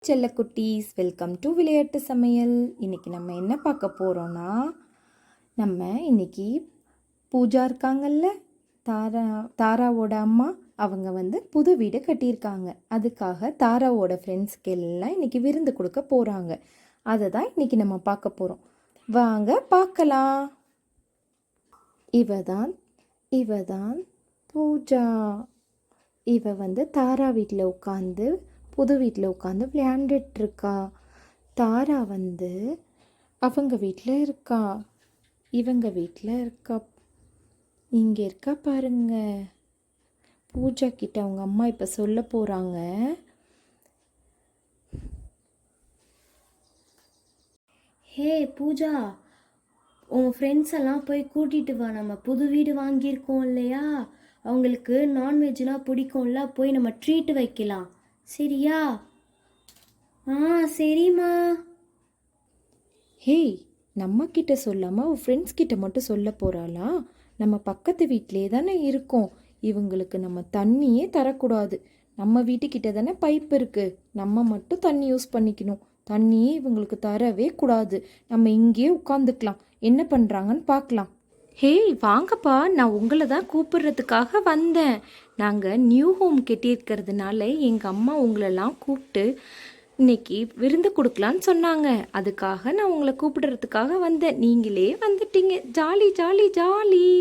செல்லக்குட்டீஸ், welcome to விளையாட்டு சமையல். இன்றைக்கி நம்ம என்ன பார்க்க போகிறோன்னா, நம்ம இன்றைக்கி பூஜா இருக்காங்கல்ல, தாராவோட அம்மா. அவங்க புது வீடு கட்டியிருக்காங்க. அதுக்காக தாராவோட ஃப்ரெண்ட்ஸ்க்கு எல்லாம் இன்றைக்கி விருந்து கொடுக்க போகிறாங்க. அதை தான் இன்றைக்கி நம்ம பார்க்க போகிறோம். வாங்க பார்க்கலாம். இவ தான் பூஜா. இவ தாரா வீட்டில் உட்காந்து புது வீட்டில் உட்காந்து விளையாண்டுட்ருக்கா. தாரா அவங்க வீட்டில் இருக்கா, இவங்க வீட்டில் இருக்கா. இங்கே இருக்கா பாருங்க. பூஜா கிட்ட அவங்க அம்மா இப்போ சொல்ல போகிறாங்க. ஹே பூஜா, உன் ஃப்ரெண்ட்ஸ் எல்லாம் போய் கூட்டிகிட்டு வா. நம்ம புது வீடு வாங்கியிருக்கோம் இல்லையா, அவங்களுக்கு நான்வெஜ்லாம் பிடிக்கும்ல, போய் நம்ம ட்ரீட் வைக்கலாம். சரியா? சரிம்மா. ஹே, நம்ம கிட்ட சொல்லாமல் அவள் ஃப்ரெண்ட்ஸ் கிட்ட மட்டும் சொல்ல போகிறாளா? நம்ம பக்கத்து வீட்டிலே தானே இருக்கோம். இவங்களுக்கு நம்ம தண்ணியே தரக்கூடாது. நம்ம வீட்டுக்கிட்ட தானே பைப் இருக்குது. நம்ம மட்டும் தண்ணி யூஸ் பண்ணிக்கணும். தண்ணியே இவங்களுக்கு தரவே கூடாது. நம்ம இங்கேயே உட்காந்துக்கலாம். என்ன பண்ணுறாங்கன்னு பார்க்கலாம். ஹே வாங்கப்பா, நான் உங்களை தான் கூப்பிடுறதுக்காக வந்தேன். நாங்கள் நியூ ஹோம் கட்டியிருக்கிறதுனால எங்கள் அம்மா உங்களெல்லாம் கூப்பிட்டு இன்னைக்கு விருந்து கொடுக்கலான்னு சொன்னாங்க. அதுக்காக நான் உங்களை கூப்பிடுறதுக்காக வந்தேன். நீங்களே வந்துட்டீங்க. Jolly jolly jolly.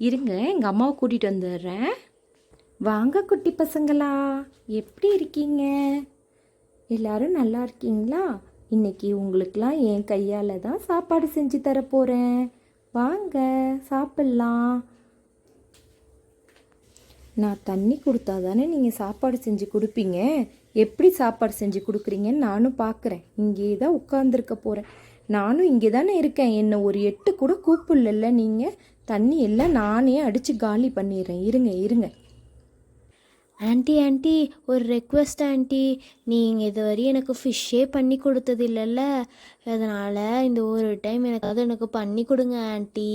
இருங்க, எங்கள் அம்மாவை கூட்டிகிட்டு வந்துடுறேன். வாங்க குட்டி பசங்களா, எப்படி இருக்கீங்க? எல்லாரும் நல்லா இருக்கீங்களா? இன்னைக்கு உங்களுக்கெல்லாம் என் கையால் தான் சாப்பாடு செஞ்சு தரப்போகிறேன். வாங்க சாப்பிட்லாம். நான் தண்ணி கொடுத்தா தானே நீங்கள் சாப்பாடு செஞ்சு கொடுப்பீங்க. எப்படி சாப்பாடு செஞ்சு கொடுக்குறீங்கன்னு நானும் பார்க்குறேன். இங்கே தான் உட்காந்துருக்க போகிறேன். நானும் இங்கே தானே இருக்கேன். என்னை ஒரு எட்டு கூட கூப்பிடல நீங்கள். தண்ணி எல்லாம் நானே அடித்து காலி பண்ணிடுறேன். இருங்க. ஆண்டி, ஒரு ரெக்வெஸ்ட் ஆண்டி. நீங்கள் இதுவரை எனக்கு ஃபிஷ்ஷே பண்ணி கொடுத்தது இல்லைல்ல, அதனால் இந்த ஒரு டைம் எனக்கு பண்ணி கொடுங்க ஆண்டி.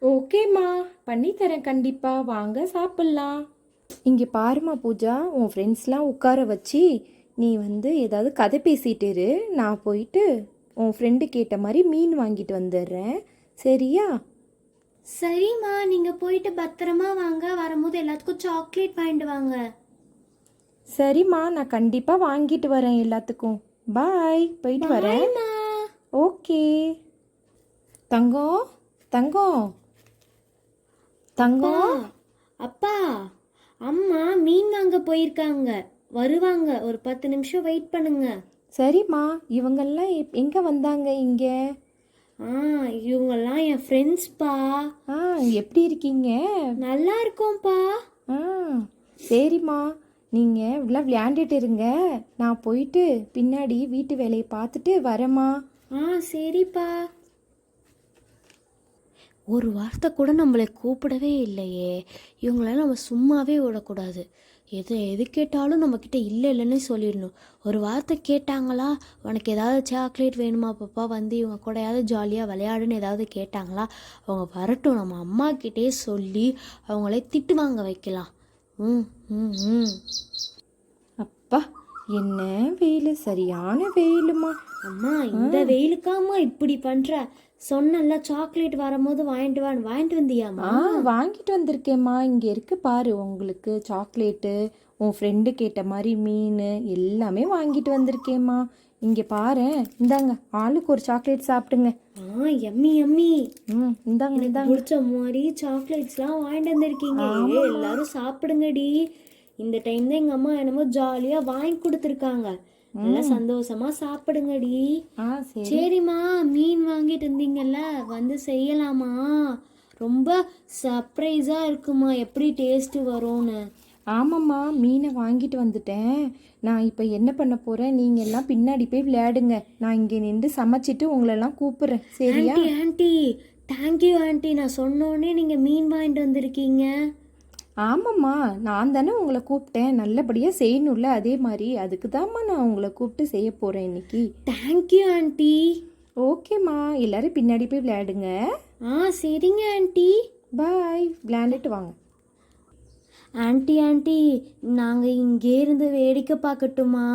ஓகேம்மா, பண்ணித்தரேன் கண்டிப்பாக. வாங்க சாப்பிட்லாம். இங்கே பாருமா பூஜா, உன் ஃப்ரெண்ட்ஸ்லாம் உட்கார வச்சு நீ ஏதாவது கதை பேசிகிட்டு இரு. நான் போயிட்டு உன் ஃப்ரெண்டு கேட்ட மாதிரி மீன் வாங்கிட்டு வந்துடுறேன். சரியா? சரிம்மா, நீங்கள் போயிட்டு பத்திரமா வாங்க. வரும்போது எல்லாத்துக்கும் சாக்லேட் வாங்கிட்டு வாங்க. சரிம்மா, நான் கண்டிப்பாக வாங்கிட்டு வரேன் எல்லாத்துக்கும். பாய், போயிட்டு வரேன். ஓகே. தங்கம் தங்கம் தங்கம். அப்பா, அம்மா மீன் வாங்க போயிருக்காங்க. வருவாங்க, ஒரு 10 நிமிஷம் வெயிட் பண்ணுங்க. சரிம்மா, இவங்கெல்லாம் எங்கே வந்தாங்க இங்கே? இவங்கெல்லாம் என் ஃப்ரெண்ட்ஸ்ப்பா. எப்படி இருக்கீங்க? நல்லா இருக்கோம்ப்பா. சரிம்மா, நீங்கள் இவ்வளோ விளையாண்டுட்டு இருங்க. நான் போயிட்டு பின்னாடி வீட்டு வேலையை பார்த்துட்டு வரேம்மா. சரிப்பா. ஒரு வார்த்தை கூட நம்மளை கூப்பிடவே இல்லையே. இவங்களால நம்ம சும்மாவே விடக்கூடாது. எது கேட்டாலும் நம்மக்கிட்ட இல்லைன்னு சொல்லிடணும். ஒரு வார்த்தை கேட்டாங்களா, உனக்கு ஏதாவது சாக்லேட் வேணுமா பாப்பா, இவங்க கூட ஏதாவது ஜாலியாக விளையாடுன்னு ஏதாவது கேட்டாங்களா, அவங்க வரட்டும். நம்ம அம்மாக்கிட்டே சொல்லி அவங்களே திட்டு வாங்க வைக்கலாம். அப்பா, என்ன வெயில், சரியான வெயிலுமா. அம்மா, இந்த வெயிலுக்காம்மா இப்படி பண்ணுற? சொன்னல சாக்லேட் வரும்போது வாங்கிட்டு வந்தியாம்மா? வாங்கிட்டு வந்திருக்கேம்மா. இங்கே இருக்கு பாரு, உங்களுக்கு சாக்லேட்டு, உன் ஃப்ரெண்டு கேட்ட மாதிரி மீன் எல்லாமே வாங்கிட்டு வந்திருக்கேம்மா. இங்கே பாரு, இந்தாங்க, ஆளுக்கு ஒரு சாக்லேட் சாப்பிடுங்க. எம்மி. இந்தாங்க. பிடிச்ச மாதிரி சாக்லேட்ஸ்லாம் வாங்கிட்டு வந்திருக்கீங்க. எல்லாரும் சாப்பிடுங்கடி. இந்த டைம் தான் எங்கள் அம்மா என்னமோ ஜாலியாக வாங்கி கொடுத்துருக்காங்க. நல்லா சந்தோஷமா சாப்பிடுங்கடி. சரிம்மா, மீன் வாங்கிட்டு இருந்தீங்கல்ல, செய்யலாமா? ரொம்ப சர்ப்ரைஸா இருக்குமா, எப்படி டேஸ்ட் வரும்னு. ஆமாம்மா, மீனை வாங்கிட்டு வந்துட்டேன். நான் இப்போ என்ன பண்ண போகிறேன், நீங்கள் எல்லாம் பின்னாடி போய் விளையாடுங்க. நான் இங்கே நின்று சமைச்சிட்டு உங்களெல்லாம் கூப்பிட்றேன். சரியா? Aunty, thank you aunty. நான் சொன்னோடனே நீங்கள் மீன் வாங்கிட்டு வந்திருக்கீங்க. ஆமாம்மா, நான் தானே உங்களை கூப்பிட்டேன். நல்லபடியாக செய்யணும்ல, அதே மாதிரி அதுக்கு தான்மா நான் உங்களை கூப்பிட்டு செய்ய போகிறேன் இன்னைக்கு. Thank you aunty. ஓகேம்மா, எல்லோரும் பின்னாடி போய் விளையாடுங்க. சரிங்க ஆண்டி. பாய், விளையாண்டுட்டு வாங்க. ஆண்டி, நாங்கள் இங்கே இருந்து வேடிக்கை பார்க்கட்டுமா?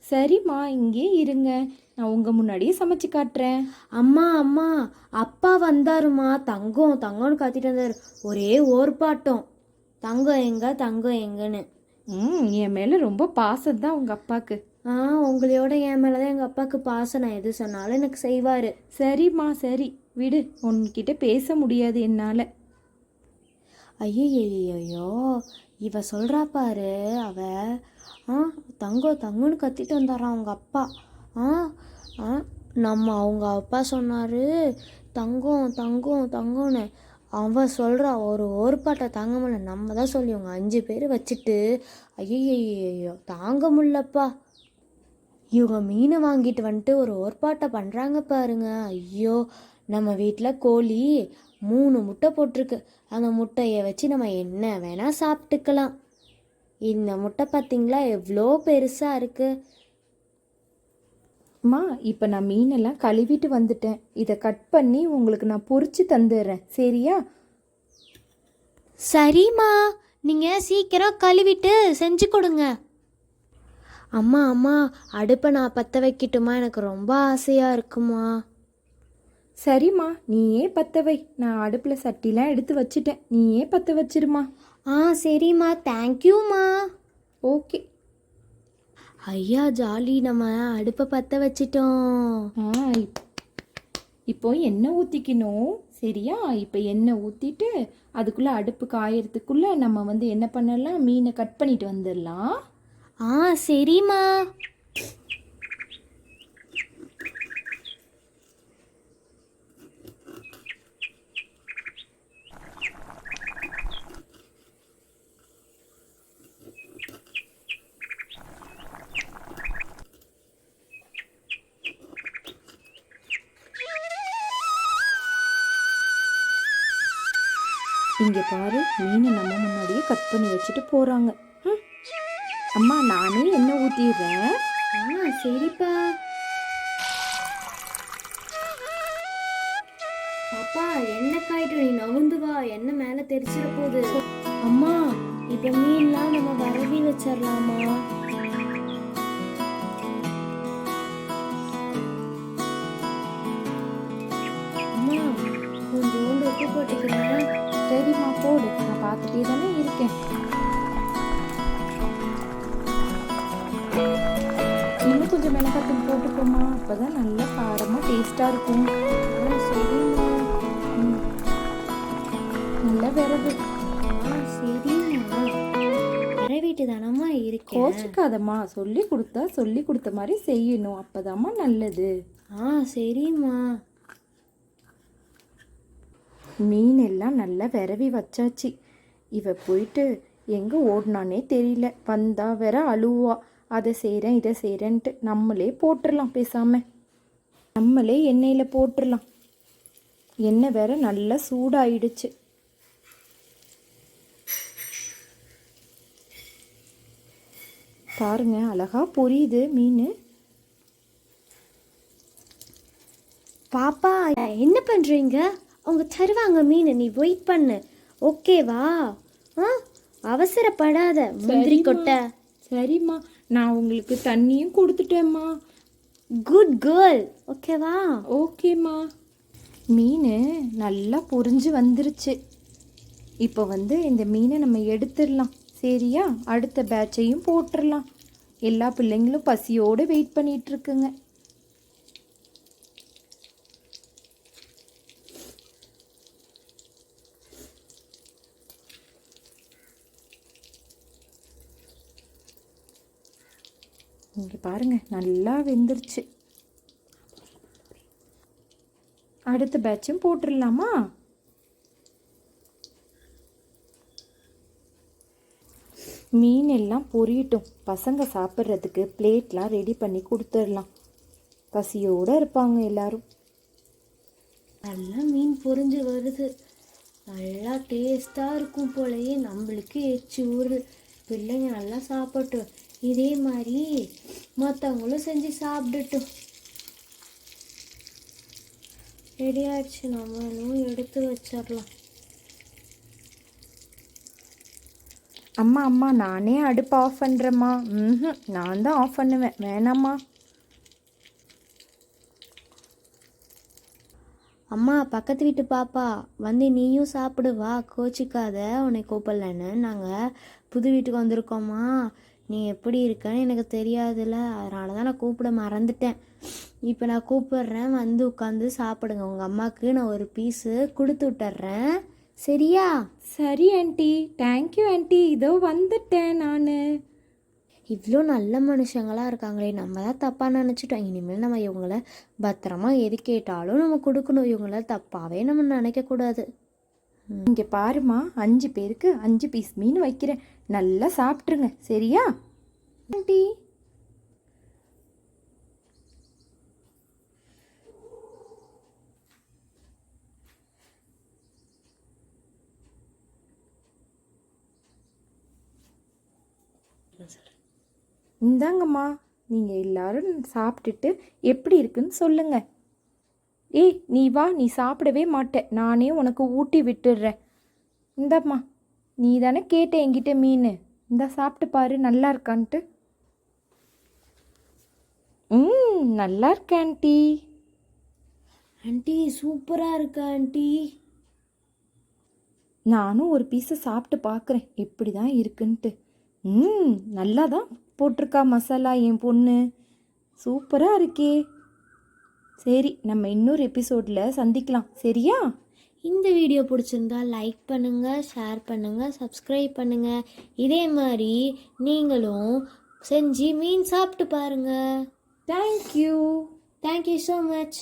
சரிம்மா, இங்கே இருங்க, நான் உங்கள் முன்னாடியே சமைச்சு காட்டுறேன். அம்மா அம்மா, அப்பா வந்தாருமா, தங்கம் தங்கம்னு கத்திட்டு வந்தாரு. ஒரே ஓர்ப்பாட்டம், தங்கம் எங்க தங்கம் எங்கன்னு. என் மேலே ரொம்ப பாசம் தான் உங்கள் அப்பாவுக்கு. உங்களையோட என் மேலே தான் எங்கள் அப்பாவுக்கு பாசம். நான் எது சொன்னாலும் எனக்கு செய்வார். சரிம்மா சரி, விடு, உன்கிட்ட பேச முடியாது என்னால். ஐயோ, இவ சொல்கிறா பாரு. அவ தங்கம் தங்கம்னு கத்திட்டு வந்தாரான் அவங்க அப்பா. அவங்க அப்பா சொன்னார் தங்கம் தங்கம் தங்கம்னு. அவன் சொல்கிறா ஒரு பாட்டை தாங்க முடியல. நம்ம தான் சொல்லி அவங்க 5 பேர் வச்சுட்டு ஐயோ தாங்க முடியலப்பா. இவங்க மீனை வாங்கிட்டு வந்துட்டு ஒரு பாட்டை பண்ணுறாங்க பாருங்க. ஐயோ, நம்ம வீட்டில் கோழி 3 முட்டை போட்டிருக்கு. அந்த முட்டையை வச்சு நம்ம என்ன வேணால் சாப்பிட்டுக்கலாம். இந்த முட்டை பார்த்தீங்களா எவ்வளோ பெருசாக இருக்குது. அம்மா, இப்போ நான் மீனெல்லாம் கழுவிட்டு வந்துட்டேன். இதை கட் பண்ணி உங்களுக்கு நான் பொரிச்சு தந்துடுறேன், சரியா? சரிம்மா, நீங்கள் சீக்கிரம் கழுவிட்டு செஞ்சு கொடுங்க. அம்மா அம்மா, அடுப்பை நான் பற்ற வைக்கட்டுமா? எனக்கு ரொம்ப ஆசையாக இருக்குமா. சரிம்மா, நீயே பற்ற வை. நான் அடுப்பில் சட்டிலாம் எடுத்து வச்சுட்டேன், நீயே பற்ற வச்சிருமா. சரிம்மா, தேங்க்யூம்மா. ஓகே. ஐயா ஜாலி, நம்ம அடுப்பை பற்ற வச்சிட்டோம். இப்போ எண்ணெய் ஊற்றிக்கணும், சரியா? இப்போ எண்ணெய் ஊற்றிட்டு அதுக்குள்ளே அடுப்பு காயறதுக்குள்ளே நம்ம என்ன பண்ணலாம், மீனை கட் பண்ணிட்டு வந்துடலாம். சரிம்மா. இங்கே பாரு, மீனை நம்ம முன்னாடியே கட் பண்ணி வச்சுட்டு போகிறாங்க. அம்மா, நானே எண்ணெய் ஊற்றிடுறேன். சரிப்பா. பாப்பா, எண்ணெய் காயிட்டு நீ நவுந்து வா, எண்ணெய் மேலே தெரிச்சிட போகுது. அம்மா, இப்போ மீன்லாம் நம்ம வரவி வச்சிடலாமா? அம்மா, கொஞ்சோண்டு உப்பு போட்டுக்கிறேன். சரிம்மா, போடு, நான் பார்த்துட்டே தானே இருக்கேன். இன்னும் கொஞ்சம் மிளகாத்தூள் போட்டுக்கோமா, அப்போதான் நல்லா காரமாக டேஸ்ட்டாக இருக்கும். சரிம்மா. நல்லா விரவு. சரிம்மா, விரவிட்டு தானம்மா இருக்கேன். கோச்சிக்காதம்மா, சொல்லி கொடுத்த மாதிரி செய்யணும், அப்போதாம்மா நல்லது. சரிம்மா. மீன் எல்லாம் நல்லா விரவி வச்சாச்சு. இவ போயிட்டு எங்கே ஓடினானே தெரியல. வந்தா வேற அழுவா, அதை செய்கிறேன் இதை செய்கிறேன்ட்டு. நம்மளே போட்டுடலாம், பேசாம நம்மளே எண்ணெயில் போட்டுடலாம். எண்ணெய் வேற நல்லா சூடாயிடுச்சு. பாருங்க, அழகா பொரியுது மீன். பாப்பா, என்ன பண்ணுறீங்க? அவங்க தருவாங்க மீன், நீ வெயிட் பண்ணு, ஓகேவா? அவசரப்படாத முந்திரி கொட்டை. சரிம்மா, நான் உங்களுக்கு தண்ணியும் கொடுத்துட்டேம்மா. குட் கேர்ள், ஓகேவா? ஓகேம்மா. மீன் நல்லா பொரிஞ்சு வந்துருச்சு. இப்போ இந்த மீனை நம்ம எடுத்துடலாம், சரியா? அடுத்த பேட்சையும் போட்டுடலாம். எல்லா பிள்ளைங்களும் பசியோடு வெயிட் பண்ணிட்டு இருக்குங்க. இங்கே பாருங்க, நல்லா வெந்துருச்சு. அடுத்த பேட்சும் போட்டுடலாமா? மீன் எல்லாம் பொரியட்டும். பசங்க சாப்பிட்றதுக்கு பிளேட்லாம் ரெடி பண்ணி கொடுத்துடலாம். பசியோடு இருப்பாங்க எல்லாரும். நல்லா மீன் பொரிஞ்சு வருது, நல்லா டேஸ்ட்டாக இருக்கும் போலயே. நம்மளுக்கு எச்சு ஊறுது. பிள்ளைங்க நல்லா சாப்பிட்டோம், இதே மாதிரி மற்றவங்களும் செஞ்சு சாப்பிட்டுட்டோம். ரெடி ஆயிடுச்சு, நம்மளும் எடுத்து வச்சிடலாம். அம்மா அம்மா நானே அடுப்பு ஆஃப் பண்ணுறேம்மா. நான் தான் ஆஃப் பண்ணுவேன், வேணாம்மா. அம்மா பக்கத்து வீட்டு பாப்பா வந்து நீயும் சாப்பிடு வா, கோச்சிக்காத உன்னை கூப்பிடலன்னு. நாங்கள் புது வீட்டுக்கு வந்திருக்கோம்மா, நீ எப்படி இருக்கன்னு எனக்கு தெரியாதுல்ல, அதனால தான் நான் கூப்பிட மறந்துட்டேன். இப்போ நான் கூப்பிடுறேன், வந்து உட்காந்து சாப்பிடுங்க. உங்கள் அம்மாவுக்கு நான் ஒரு பீஸு கொடுத்து விட்டுறேன், சரியா? சரி ஆண்டி, தேங்க்யூ ஆண்டி, இதோ வந்துட்டேன் நான். இவ்வளோ நல்ல மனுஷங்களாக இருக்காங்களே, நம்ம தான் தப்பாக நினச்சிட்டோம். இனிமேல் நம்ம இவங்கள பத்திரமா எது கேட்டாலும் நம்ம கொடுக்கணும். இவங்கள தப்பாகவே நம்ம நினைக்கக்கூடாது. இங்கே பாருமா, 5 பேருக்கு 5 பீஸ் மீன் வைக்கிறேன், நல்லா சாப்பிட்ருங்க, சரியா ஆண்டி? இந்தாங்கம்மா, நீங்கள் எல்லாரும் சாப்பிட்டுட்டு எப்படி இருக்குன்னு சொல்லுங்க. ஏய் நீ வா, நீ சாப்பிடவே மாட்ட, நானே உனக்கு ஊட்டி விட்டுடுறேன். இந்தாம்மா, நீ தானே கேட்ட என்கிட்ட மீன், இந்தா சாப்பிட்டு பாரு நல்லா இருக்கான்ட்டு. நல்லா இருக்க ஆண்டி. ஆண்டி சூப்பராக இருக்கு ஆண்டி. நானும் ஒரு பீஸை சாப்பிட்டு பார்க்குறேன் எப்படி தான் இருக்குன்ட்டு. நல்லா தான் போட்டிருக்கா மசாலா என் பொண்ணு, சூப்பராக இருக்கே. சரி, நம்ம இன்னொரு எபிசோடில் சந்திக்கலாம், சரியா? இந்த வீடியோ பிடிச்சிருந்தா லைக் பண்ணுங்கள், ஷேர் பண்ணுங்கள், சப்ஸ்கிரைப் பண்ணுங்கள். இதே மாதிரி நீங்களும் செஞ்சு மீன் சாப்பிட்டு பாருங்கள். தேங்க்யூ. Thank you so much.